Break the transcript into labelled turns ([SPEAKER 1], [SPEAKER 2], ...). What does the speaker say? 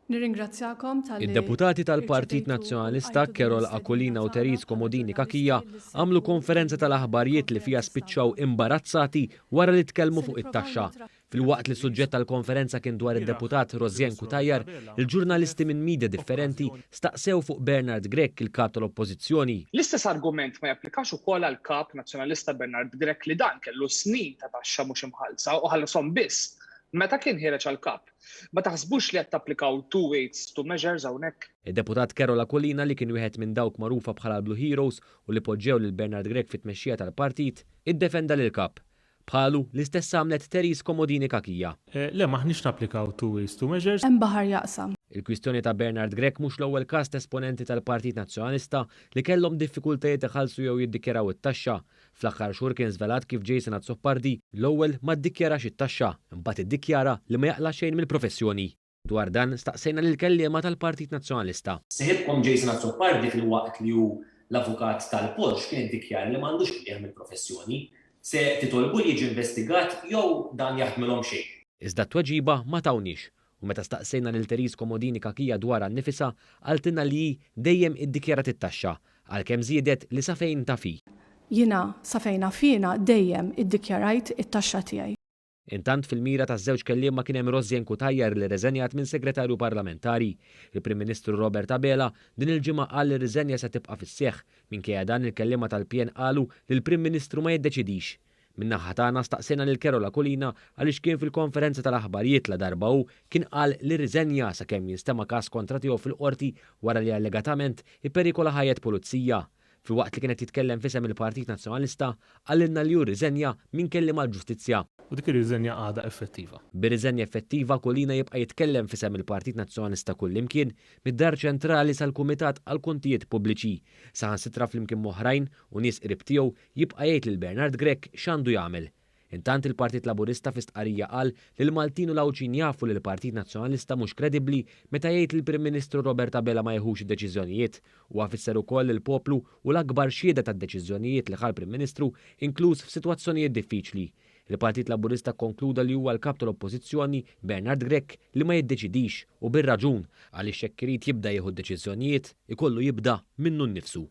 [SPEAKER 1] Nirringrazzjakom tal-li
[SPEAKER 2] Id-deputati tal-Partit
[SPEAKER 1] irċevejtu u
[SPEAKER 2] Nazzjonalista
[SPEAKER 1] lqajtu din
[SPEAKER 2] Kerol
[SPEAKER 1] l-istedina
[SPEAKER 2] Akolina u
[SPEAKER 1] tagħna
[SPEAKER 2] Teris
[SPEAKER 1] bħala
[SPEAKER 2] Komodini
[SPEAKER 1] ġurnalisti
[SPEAKER 2] Kakija
[SPEAKER 1] li
[SPEAKER 2] għamlu
[SPEAKER 1] segwu
[SPEAKER 2] konferenza tal-aħbarijiet li fija spiċċaw imbarazzati wara li tkellmu fuq it-taxxa. Fil-waqt li suġġett tal-konferenza kien dwar id-deputat Rozjen Kutajjar, il-ġurnalisti minn media differenti staqsew fuq Bernard Grek, il-kap tal-Oppożizzjoni.
[SPEAKER 3] L-istess argument ma japplikax ukoll għal kap nazzjonalista Bernard Grek li dan kellu snin ta' taxxa mhux imħallsa u ħallashom biss meta kien ħireġ għal kap. Ma taħsbux li qed tapplikaw two weights, two measures hawnhekk?
[SPEAKER 2] Id-deputat Kerol Akolina li kien wieħed minn dawk magħrufa bħala Blue Heroes u li poġġew lil Bernard Grek fit-tmexxija tal-partit, iddefenda lil kap. Bħalu l-istess għamlet Teris Komodini Kakija.
[SPEAKER 4] Le maħniex napplikaw two ways, two measures.
[SPEAKER 1] Hemm baħar jaqsam.
[SPEAKER 2] Il-kwistjoni ta' Bernard Grek mhux l-ewwel każ ta' esponenti tal-Partit Nazzjonalista li kellhom diffikultajiet iħallsu jew jiddikjaraw it-taxxa. Fl-aħħar xhur kien żvelat kif Jason Azzopardi l-ewwel ma ddikjarax it-taxxa, imbagħad iddikjara li ma jaqla xejn mill-professjoni. Dwar dan staqsejna lil kelliema tal-Partit Nazzjonalista.
[SPEAKER 5] Seħibkom Jason Azzopardi fil-waqt li hu l-avukat tal-Porsche kien iddikjar li m'għandux qieħ mill-professjoni. Se titolbu li jiġi investigat jew dan jaħdmilhom xejn.
[SPEAKER 2] Iżda t-tweġiba ma tawniex. U meta staqsejna lil Teris Komodini Kakija dwar nifisa għaltina li dejjem iddikjarat it-taxxa għalkemm żiedet li sa fejn ta' fi.
[SPEAKER 1] Jiena sa fejna fina dejjem iddikjarajt it-taxxa tiegħi.
[SPEAKER 2] Intant fil-mira ta' żewġ kelliema kien hemm Rozjen Kutajjar li reżenjat minn segretarju parlamentari. Il-Prim Ministru Robert Abela din il-ġimgħa qal li riżenja se tibqa' fis-seħħ minkejja dan il-kelliema tal-PN qalu li l-Prim Ministru ma jiddeċidix. Min-naħa tagħna staqsejna lil Kerol Akolina għaliex kien fil-konferenza tal-aħbarijiet la darba hu kien qal li riżenja sakemm jinstema' każ kontra tiegħu fil-qorti wara li allegatament ipperikola ħajjet pulizija. Fil-waqt li kienet jitkellem fisem il-Partit Nazzjonalista għallinna li hu riżenja minn kelliem għall-ġustizzja.
[SPEAKER 4] U dik ir-riżenja għada effettiva.
[SPEAKER 2] Bir-riżenja effettiva Kolina jibqa' jitkellem fisem il-Partit Nazzjonalista kullimkien mid-dar ċentrali sal-Kumitat għal Kuntijiet Pubbliċi. Saħansitra flimkien moħrajn u nies qrib tiegħu jibqa' jgħid lil Bernard Grek x'għandu jagħmel. Intant il-Partit Laburista fi stqarrija qal li l-Maltin u l-Awċin jafu li l-Partit Nazzjonalista mhux kredibbli meta jgħid il-Prim Ministru Robert Abela ma jieħux id-deċiżjonijiet u għafisser ukoll il-poplu u l-akbar xhieda tad-deċiżjonijiet li ħal Prim Ministru inkluż f'sitwazzjonijiet diffiċli. Il-Partit Laburista konkluda li huwa l-kap tal-Oppożizzjoni Bernard Grek li ma jiddeċidix u bir-raġun għaliex hekk irid jibda jieħu d-deċiżjonijiet ikollu jibda minnu nnifsu.